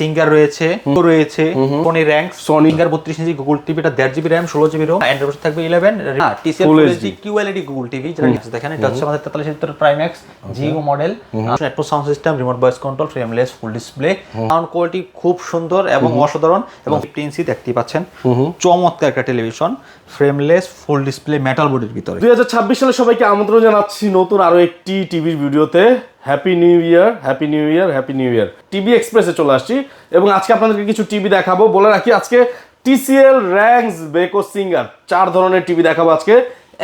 Singer রয়েছে Sony rank singer 32 inch Google টিভিটা 1.5 GB RAM 16 GB ROM Android থাকবে 11 TCL full HD QLED Google TV যেটা দেখেন এটা হচ্ছে আমাদের 43 inch prime X Geo model network sound system remote voice control frameless full display sound quality খুব সুন্দর এবং অসাধারণ এবং 15 ইঞ্চি দেখতে পাচ্ছেন চমৎকার একটা television frameless full display metal বডির ভিতরে 2026 সালে সবাইকে আমন্ত্রণ জানাচ্ছি নতুন আরো একটি টিভির ভিডিওতে। Happy new year, happy new year, happy new year. TV এক্সপ্রেসে চলে আসছি এবং আজকে আপনাদেরকে কিছু টিভি দেখাবো। বলে রাখি আজকে টিসিএল, র্যাঙ্কস, বেকো, সিঙ্গার 4 ধরনের টিভি দেখাবো আজকে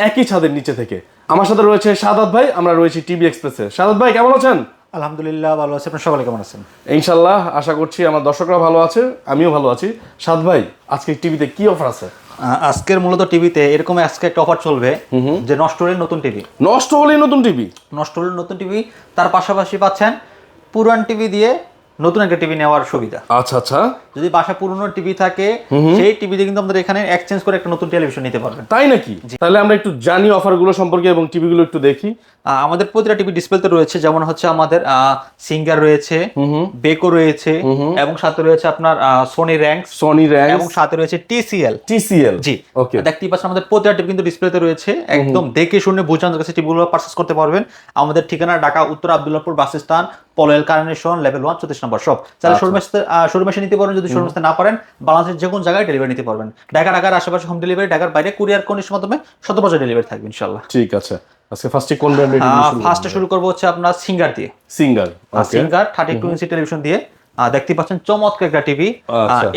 একই ছাদের নিচে থেকে। আমার সাথে রয়েছে সাদাত ভাই, আমরা রয়েছি টিভি এক্সপ্রেসে। সাদাত ভাই কেমন আছেন? আলহামদুলিল্লাহ ভালো আছি, আপনারা সবাই কেমন আছেন? ইনশাআল্লাহ আশা করছি আমার দর্শকরা ভালো আছে, আমিও ভালো আছি। সাদ ভাই আজকে টিভিতে কি অফার আছে? আজকের মূলত টিভিতে এরকম আজকে একটা অফার চলবে যে নষ্ট হলে নতুন টিভি, নষ্ট হলে নতুন টিভি, তার পাশাপাশি পাচ্ছেন পুরান টিভি দিয়ে নতুন একটা টিভি নেওয়ার সুবিধা। আচ্ছা, যদি বাসায় পুরনো টিভি থাকে সেই টিভিতে কিন্তু আমাদের এখানে এক্সচেঞ্জ করে একটা নতুন টেলিভিশন নিতে পারবেন। তাই নাকি? তাহলে আমরা একটু জানি অফারগুলো সম্পর্কে এবং টিভিগুলো একটু দেখি। আমাদের প্রতিটা টিভি ডিসপ্লেতে রয়েছে, যেমন হচ্ছে আমাদের সিঙ্গার রয়েছে, বেকো রয়েছে এবং সাথে রয়েছে আপনার সোনি র্যাঙ্কস এবং সাথে রয়েছে টিসিএল। জি ওকে, দেখতেই পাচ্ছেন আমাদের প্রতিটা টিভি কিন্তু ডিসপ্লেতে রয়েছে। একদম দেখে শুনে বুঝে আমাদের কাছে টিভিগুলো পারচেজ করতে পারবেন। আমাদের ঠিকানা ঢাকা উত্তর Abdullahpur bus stand, Polwel carnation, level 1 34 number shop. তাহলে শোরুমে এসে নিতে পারবেন, যদি শোরুমে না পারেন বাংলাদেশের যে কোনো জায়গায় ডেলিভারি নিতে পারবেন। ঢাকার আশেপাশে হোম ডেলিভারি, ঢাকার বাইরে কুরিয়ার কন্ডিশনের মাধ্যমে 100% ডেলিভারি থাকবে ইনশাআল্লাহ। ঠিক আছে, আজকে ফার্স্টে কোন ব্র্যান্ডের টেলিভিশন? ফার্স্টে শুরু করব হচ্ছে আপনার সিঙ্গার দিয়ে। সিঙ্গার 32 ইঞ্চি টেলিভিশন দিয়ে দেখতে পাচ্ছেন চমৎকার একটা টিভি।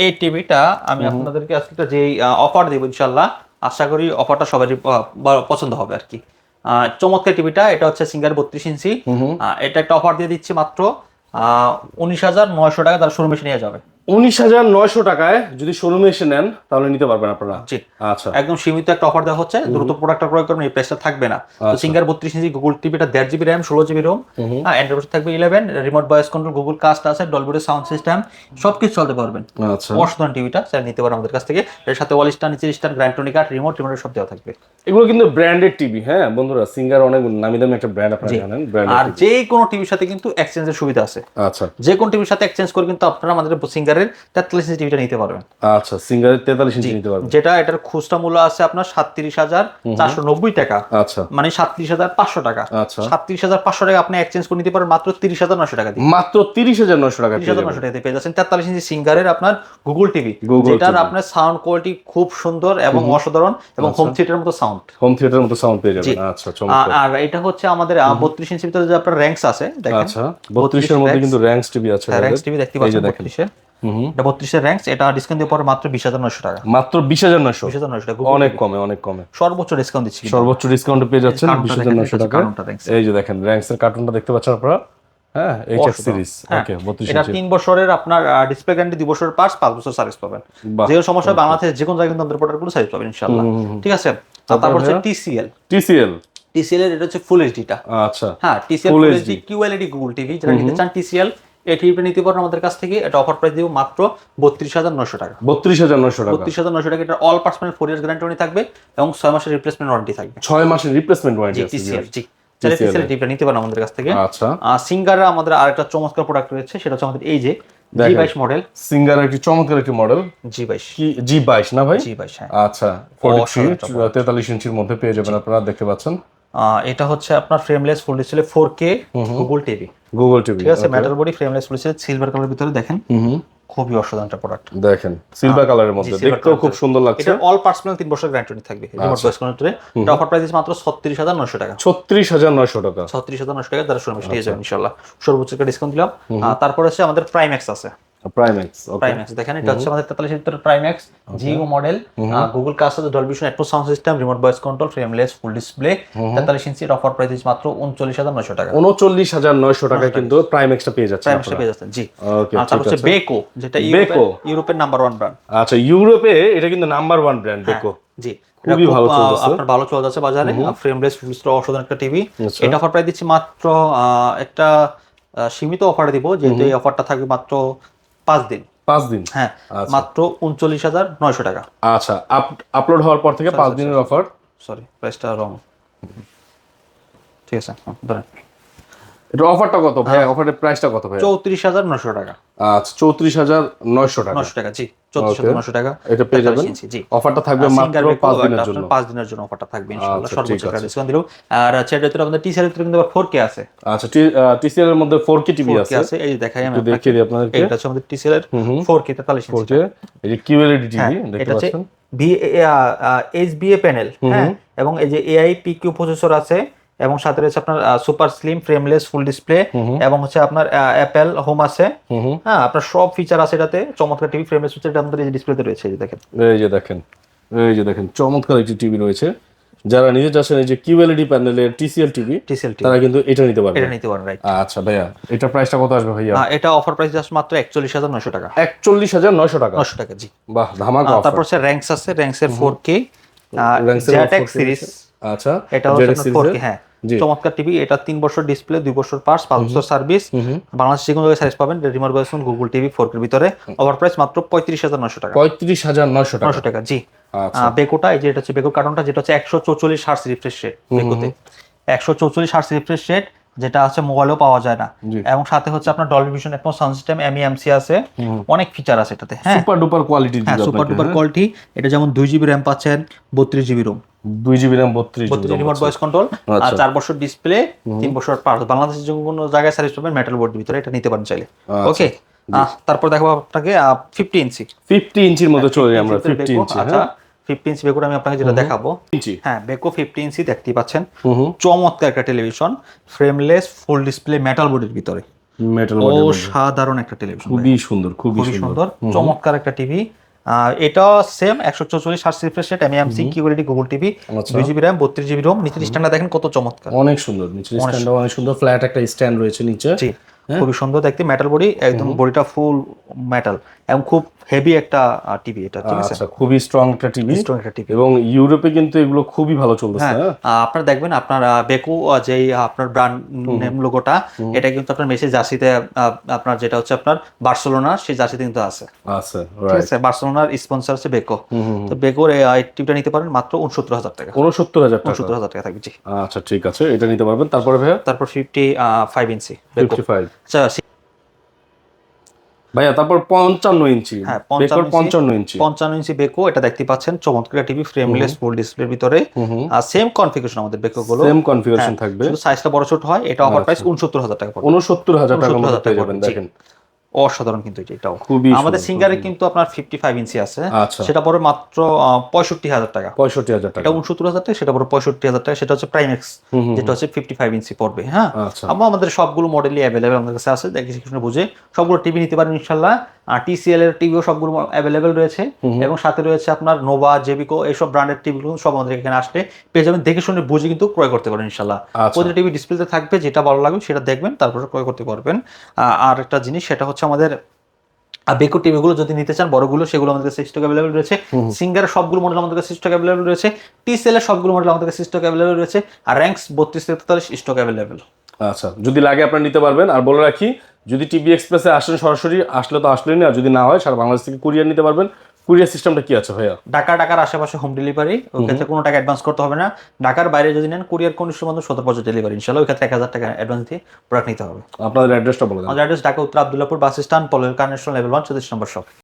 এই টিভিটা আমি আপনাদেরকে আজকে যে অফার দেব ইনশাআল্লাহ, আশা করি অফারটা সবারই পছন্দ হবে আর কি। চমৎকার টিভিটা, এটা হচ্ছে সিঙ্গার 32 ইঞ্চি। এটা একটা অফার দিয়ে দিচ্ছি মাত্র 19,900 টাকা, তার শোরুমে এসে নিয়ে যাবে। 19,900 টাকায় যদি শোরুমে এসে নেন তাহলে নিতে পারবেন আপনারা। জি আচ্ছা, একদম সীমিত একটা অফার দেওয়া হচ্ছে, দ্রুত প্রোডাক্টটা ক্রয় করবেন, এই প্রাইসটা থাকবে না। তো সিঙ্গার 32 ইঞ্চি গুগল টিভিটা 1.5 GB RAM 16 GB ROM Android থাকবে 11 remote voice control, Google caste আছে, ডলবি সাউন্ড সিস্টেম, সবকিছু চলতে পারবেন। আচ্ছা, অসাধারণ টিভিটা স্যার নিতে পারেন আমাদের কাছ থেকে। এর সাথে ওয়াল স্ট্যান্ড, নিচের স্ট্যান্ড, গ্র্যান্ডটনিক কার্ড, রিমোট সব দেওয়া থাকবে। এগুলো কিন্তু ব্র্যান্ডেড টিভি। হ্যাঁ বন্ধুরা, সিঙ্গার অনেক নামি দামি একটা ব্র্যান্ড, আপনারা জানেন। আর যে কোনো টিভির সাথে কিন্তু এক্সচেঞ্জের সুবিধা আছে। আচ্ছা, যে কোনো টিভির সাথে এক্সচেঞ্জ করে কিন্তু আপনারা আমাদের সিঙ্গারের 43 ইঞ্চি টিভিটা নিতে পারবেন। আচ্ছা, সিঙ্গারের 43 ইঞ্চি নিতে পারবেন, যেটা এটার খুচরা মূল্য আছে আপনার 37,490 টাকা। আচ্ছা, মানে 37,500 টাকা। আচ্ছা, 37,500 টাকা আপনি এক্সচেঞ্জ করে নিতে পারেন মাত্র 30,900 টাকা দিয়ে। মাত্র 30,900 টাকা 30,900 টাকা দিয়ে পেয়ে যাচ্ছেন 43 ইঞ্চি সিঙ্গারের আপনার গুগল টিভি, যেটার আপনার সাউন্ড কোয়ালিটি খুব সুন্দর এবং অসাধারণ এবং হোম থিয়েটারের মতো সাউন্ড, পেয়ে যাবেন। আচ্ছা, চমৎকার। আর এটা হচ্ছে আমাদের 32 ইঞ্চির ভিতরে যে আপনার র্যাঙ্কস আছে দেখেন। আচ্ছা, 32 এর মধ্যে কিন্তু র্যাঙ্কস টিভি আছে। র্যাঙ্কস টিভি দেখতে পাচ্ছেন 32 এর। এটা 32 এর র্যাঙ্কস, এটা ডিসকাউন্ট দিয়ে পরে মাত্র 20,900 টাকা। মাত্র 20,900 টাকা, অনেক কমে। সর্বোচ্চ ডিসকাউন্ট দিচ্ছি, সর্বোচ্চ ডিসকাউন্ট পেয়ে যাচ্ছেন 20,900 টাকা। এই যে দেখেন র্যাঙ্কস এর কার্টুনটা দেখতে পাচ্ছেন আপনারা। হ্যাঁ, এইচএফ সিরিজ। ওকে, 32 এটা 3 বছরের আপনার ডিসপ্লে গ্যারান্টি, 2 বছরের পার্টস, 5 বছর সার্ভিস পাবেন। যে কোনো সমস্যা বাংলাদেশের যে কোনো জায়গায় কিন্তু আমাদের প্রোডাক্টগুলো সার্ভিস পাবেন ইনশাআল্লাহ। ঠিক আছে, তারপর হচ্ছে টিসিএল এর এটা হচ্ছে ফুল এইচডিটা। আচ্ছা, হ্যাঁ, TCL full HD QLED Google TV যেটা নিতে চান টিসিএল, এই টিভিটা নিতে পারেন আমাদের কাছ থেকে। এটা অফার প্রাইস দিব মাত্র 32,900 টাকা। 32,900 টাকা। এটা অল পার্সোনাল 4 ইয়ার্স গ্যারান্টি থাকবে এবং 6 মাসের রিপ্লেসমেন্ট ওয়ারেন্টি থাকবে। 6 মাসের রিপ্লেসমেন্ট ওয়ারেন্টি আছে টিসিএল। জি, টিসিএল টিভিটা নিতে পারেন আমাদের কাছ থেকে। আচ্ছা, সিঙ্গারের আমাদের আরেকটা চমৎকার প্রোডাক্ট রয়েছে, সেটা হচ্ছে আমাদের এই যে G22 মডেল। সিঙ্গারের একটি চমৎকার একটি মডেল G22। কি G22 না ভাই? G22, হ্যাঁ। আচ্ছা, 43 ইঞ্চির মধ্যে পেয়ে যাবেন আপনারা, দেখতে পাচ্ছেন। এটা হচ্ছে আপনার frameless full display 4K Google TV. ঠিক আছে, metal body, frameless full display, silver কালারের ভিতরে দেখেন। খুবই অসাধারণ একটা প্রোডাক্ট দেখেন, সিলভার কালারের মধ্যে দেখতেও খুব সুন্দর লাগছে। এটা অল পার্সোনাল 3 বছর গ্যারান্টি থাকবে, রিমোট ভয়েস কন্ট্রোলে। এটা অফার প্রাইস মাত্র 36,900 টাকা। 36,900 টাকা। 36,900 টাকা দ্বারা শোরুমে নিয়ে যাবেন ইনশাআল্লাহ, সর্বোচ্চ একটা ডিসকাউন্ট দিলাম। তারপর হচ্ছে আমাদের প্রাইম এক্স আছে। প্রাইম এক্স দেখেন, এটা হচ্ছে আমাদের 43 inch prime X Geo model, Google caste আছে, Dolby network sound system, remote voice control, frameless full display. 43 inch offer price মাত্র 39,900 টাকা। 39,900 টাকায় কিন্তু প্রাইম এক্সটা পেয়ে যাচ্ছেন। জি। ওকে, আর তারপর হচ্ছে বেকো, যেটা ইউরোপের নাম্বার 1 ব্র্যান্ড। আচ্ছা, ইউরোপে এটা কিন্তু নাম্বার 1 ব্র্যান্ড বেকো। জি, খুবই ভালো চলছে, আপনার ভালো চলে যাচ্ছে বাজারে। ফ্রেমলেস ফুল ডিসপ্লে অসাধারণ একটা টিভি। এটা অফার প্রাইস দিচ্ছি মাত্র একটা সীমিত অফারে দিব, যেহেতু এই অফারটা থাকবে মাত্র 5 দিন। হ্যাঁ, মাত্র 39,900 টাকা। আচ্ছা, আপলোড হওয়ার পর থেকে 5 দিনের অফার। সরি, প্রাইসটা রং। ঠিক আছে, ধরেন এটা অফারটা কত ভাই? অফারের প্রাইসটা কত ভাই? 34,900 টাকা। আচ্ছা 34,900 টাকা। 900 টাকা, জি 34,900 টাকা এটা পেয়ে যাবেন। জি অফারটা থাকবে মাত্র 5 দিনের জন্য। 5 দিনের জন্য অফারটা থাকবে ইনশাআল্লাহ, সর্বোচ্চ একটা ডিসকাউন্ট দিলাম। আর চ্যাটের ভিতরে আমাদের টিসিএল এর কিন্তু 4K আছে। আচ্ছা টিসিএল এর মধ্যে 4K টিভি আছে। এই যে দেখাই আমি একটু দেখিয়ে দিই আপনাদেরকে। এটা হচ্ছে আমাদের টিসিএল এর 4K 43 ইঞ্চি। 4K এই যে QLED টিভি দেখতে পাচ্ছেন। HBA প্যানেল, হ্যাঁ, এবং এই যে AI PQ প্রসেসর আছে, এবং সাথে রয়েছে আপনার super slim frameless full display, এবং হচ্ছে আপনার অ্যাপেল হোম আছে, হ্যাঁ, আপনার সব ফিচার আছে এটাতে। চমৎকার টিভি, ফ্রেমলেস ফিচার এটা আমাদের এই ডিসপ্লেতে রয়েছে। এই যে দেখেন, এই যে দেখেন চমৎকার একটি টিভি রয়েছে। যারা নিতে চাচ্ছেন এই যে QLED প্যানেলের TCL টিভি, তারা কিন্তু এটা নিতে পারবে। রাইট। আচ্ছা ভাইয়া, এটা প্রাইসটা কত আসবে ভাইয়া? এটা অফার প্রাইস জাস্ট মাত্র 41,900 টাকা। 41,900 টাকা। 900 টাকা, জি। বাহ, ধামাকা অফার। তারপর হচ্ছে র‍্যাঙ্কস আছে, র‍্যাঙ্কস এর 4K ZX সিরিজ। আচ্ছা, এটা হচ্ছে 4K, হ্যাঁ, চমৎকার টিভি। এটা 3 বছর ডিসপ্লে, 2 বছর পার্টস, 5 বছর সার্ভিস। বাংলাদেশ যে কোনো জায়গায় সার্ভিস পাবেন। Remote version Google TV 4K এর ভিতরে। অফার প্রাইস মাত্র 35,900 টাকা। 35,900 টাকা, জি। বেকোটা, এই যে এটা হচ্ছে বেকো কার্টনটা, যেটা হচ্ছে 144 হার্টজ রিফ্রেশ রেট। বেকোতে 144 হার্টজ রিফ্রেশ রেট, যেটা আছে মোবাইলেও পাওয়া যায় না। এবং সাথে হচ্ছে আপনার Dolby vision, atoms sound system, MEMC আছে, অনেক ফিচার আছে এটাতে। হ্যাঁ, সুপার ডুপার কোয়ালিটি। হ্যাঁ, সুপার ডুপার কোয়ালিটি। এটা যেমন 2GB RAM পাচ্ছেন, 32GB ROM, 2GB RAM 32GB remote voice control, আর 4 বছর ডিসপ্লে, 3 বছর পার্টস। বাংলাদেশের যে কোনো জায়গায় সার্ভিস পাবেন মেটাল বোর্ডের ভিতরে, এটা নিতে পারেন চাইলে। ওকে, তারপর দেখাবো আপনাকে 50 ইঞ্চি। 50 ইঞ্চির মধ্যে চলে যাই আমরা। 50 ইঞ্চি, আচ্ছা 50 ইঞ্চি বেকোটা আমি আপনাকে যেটা দেখাবো, হ্যাঁ, বেকো 50 ইঞ্চি দেখতেই পাচ্ছেন। চমৎকার একটা television, frameless full display metal বোর্ডের ভিতরে। সাধারণ একটা টেলিভিশন, খুবই সুন্দর, খুবই সুন্দর, চমৎকার একটা টিভি। এটা same 144 hertz refresh rate, MEMC QLED Google TV, 2GB RAM 32GB ROM। নিচের স্ট্যান্ডটা দেখেন কত চমৎকার, অনেক সুন্দর। নিচের স্ট্যান্ডটা অনেক সুন্দর, ফ্ল্যাট একটা স্ট্যান্ড রয়েছে নিচে। জি, খুবই সুন্দর দেখতে। মেটাল বডি, একদম বডিটা ফুল মেটাল, এবং খুব হেভি একটা টিভি এটা। ঠিক আছে, আচ্ছা, খুবই স্ট্রং একটা টিভি। এবং ইউরোপে কিন্তু এগুলো খুবই ভালো চলতেছে। আপনারা দেখবেন আপনার বেকো যে আপনার ব্র্যান্ড নেম লোগোটা, এটা কিন্তু আপনার মেসি জার্সিতে, আপনার যেটা হচ্ছে আপনার বার্সেলোনা, সেই জার্সিতে কিন্তু আছে। ঠিক আছে, বার্সেলোনার স্পন্সর আছে বেকো। তো বেকোর এই টিভিটা নিতে পারেন মাত্র 69,000 টাকা। 69,000 টাকা থাকবে, জি। আচ্ছা ঠিক আছে, এটা নিতে পারবেন। তারপরে ভাইয়া, তারপর 55 ইঞ্চি বেকো। 55, আচ্ছা ভাইয়া তারপর 55 ইঞ্চি। হ্যাঁ, 55 ইঞ্চি বেকো। এটা দেখতে পাচ্ছেন চমৎকার টিভি, ফ্রেমলেস ফুল ডিসপ্লের ভিতরে। সেম কনফিগারেশন আমাদের বেকো গুলো, সেম কনফিগারেশন থাকবে, শুধু সাইজটা বড় ছোট হয়। এটা অফার প্রাইস 69,000 টাকা পড়বে। 69,000 টাকার মধ্যে পেয়ে যাবেন। দেখেন অসাধারণ কিন্তু এটাও। খুবই আমাদের সিঙ্গারে কিন্তু আপনার 55 ইঞ্চি আছে, সেটা পড়ে মাত্র 65,000 টাকা। 65,000 টাকা। এটা 69,000 টাকা, সেটা পড়ে 65,000 টাকা। সেটা হচ্ছে প্রাইমেক্স, যেটা হচ্ছে 55 ইঞ্চি পড়বে। হ্যাঁ, আমাদের সবগুলো মডেলই অ্যাভেলেবেল আমাদের কাছে আছে। দেখে শুনে বুঝে সবগুলো টিভি নিতে পারেন ইনশাল্লাহ। আর TCL এর টিভিও সবগুলো অ্যাভেলেবেল রয়েছে, এবং সাথে রয়েছে আপনার নোভা, জেবিকো, এইসব ব্র্যান্ডের টিভিগুলো সব আমাদের এখানে আসলে পেয়ে যাবেন। দেখে শুনে বুঝে কিন্তু ক্রয় করতে পারেন ইনশাল্লাহ। প্রতিটা টিভি ডিসপ্লেতে থাকবে, যেটা ভালো লাগবে সেটা দেখবেন, তারপরে ক্রয় করতে পারবেন। আর একটা জিনিস, সেটা হচ্ছে আমাদের বেকো টিভিগুলো যদি নিতে চান বড়গুলো, সেগুলো আমাদের কাছে স্টক অ্যাভেলেবল রয়েছে। সিঙ্গারের সবগুলো মডেল আমাদের কাছে স্টক অ্যাভেলেবল রয়েছে। TCL এর সবগুলো মডেল আমাদের কাছে স্টক অ্যাভেলেবল রয়েছে। আর র‍্যাঙ্কস 32-43 স্টক অ্যাভেলেবল। আচ্ছা, যদি লাগে আপনারা নিতে পারবেন। আর বলে রাখি, যদি টিভি এক্সপ্রেসে আসেন সরাসরি, আসলে তো আসলেই না, যদি না হয় সারা বাংলাদেশ থেকে কুরিয়ার নিতে পারবেন। কুরিয়ার সিস্টেমটা কি আছে ভাইয়া? ঢাকার আশেপাশে হোম ডেলিভারি, ওই ক্ষেত্রে কোনো টাকা অ্যাডভান্স করতে হবে না। ঢাকার বাইরে যদি নেন, কুরিয়ার কন্ডিশন মধ্যে 17% ডেলিভারি ইনশাআল্লাহ। ওই ক্ষেত্রে 1000 টাকা অ্যাডভান্স দিয়ে প্রোডাক্ট নিতে হবে। আপনাদের অ্যাড্রেসটা বলে দেন। আমাদের অ্যাড্রেস ঢাকা উত্তর আব্দুল্লাহপুর বাস স্ট্যান্ড, পলের কানেকশন লেভেল 1, 34 নম্বর শপ।